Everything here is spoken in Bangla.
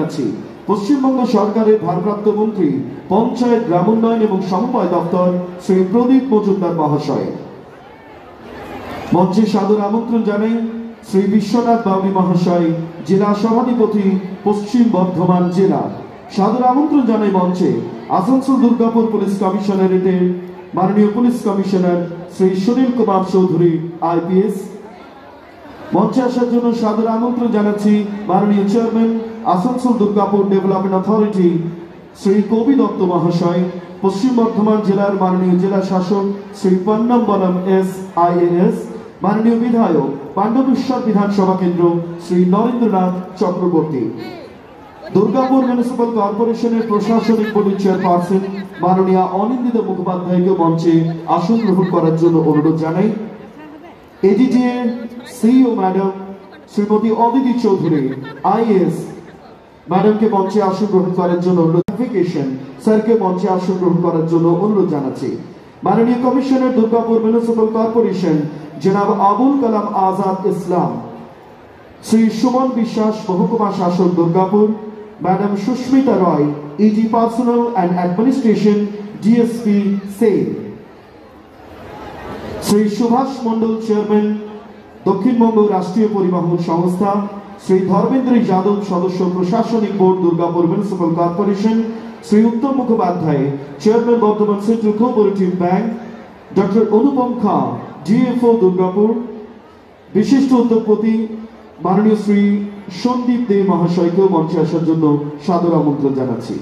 জানাচ্ছি পশ্চিমবঙ্গ সরকারের ভারপ্রাপ্ত মন্ত্রী পঞ্চায়েত গ্রামোন্নয়ন এবং সমবায় দপ্তর শ্রী প্রদীপ মজুমদার মহাশয়। মঞ্চে সাদর আমন্ত্রণ জানাই শ্রী বিশ্বনাথ বাউরি মহাশয়, জেলা সভাধিপতি পশ্চিম বর্ধমান জেলা। সাদর আমন্ত্রণ জানাই মঞ্চে আসানসোল দুর্গাপুর পুলিশ কমিশনারেটের মাননীয় police commissioner Shri Sunil Kumar Chowdhury IPS। মঞ্চে আসার জন্য সাদর আমন্ত্রণ জানাচ্ছি মাননীয় chairman Asansol Durgapur development authority Shri কবি দত্ত মহাশয়, পশ্চিম বর্ধমান জেলার মাননীয় জেলা শাসক শ্রী পন্নম্বলম IAS, মাননীয় বিধায়ক পাণ্ডবেশ্বর বিধানসভা কেন্দ্র শ্রী নরেন্দ্রনাথ চক্রবর্তী, দুর্গাপুর মিউনিসিপাল কর্পোরেশনের প্রশাসনিক বোর্ডের চেয়ারপারসন মাননীয় অনিন্দিতা মুখোপাধ্যায়কে মঞ্চে আসন গ্রহণ করার জন্য অনুরোধ জানাই। ADTA CEO madam Shrimati Aditi Chowdhury IAS ম্যাডামকে মঞ্চে আসন গ্রহণ করার জন্য স্যারকে মঞ্চে আসন গ্রহণ করার জন্য অনুরোধ জানাচ্ছি। মাননীয় কমিশনার দুর্গাপুর মিউনিসিপাল কর্পোরেশন জনাব আবুল কালাম আজাদ ইসলাম, শ্রী সুমন বিশ্বাস মহকুমা শাসক Durgapur, madam Susmita Roy ED personal and administration DSP cell, Shri Subhash Mondal chairman দক্ষিণবঙ্গ রাষ্ট্রীয় পরিবহন সংস্থা, শ্রী ধর্মেন্দ্র যাদব সদস্য প্রশাসনিক board Durgapur municipal corporation, Shri Uttam Mukhopadhyay chairman Bardhaman central cooperative bank, doctor Anupam Khan DFO Durgapur, বিশিষ্ট উদ্যোগপতি মাননীয় শ্রী সন্দীপ দে মহাশয়কেও মঞ্চে আসার জন্য সাদর আমন্ত্রণ জানাচ্ছি।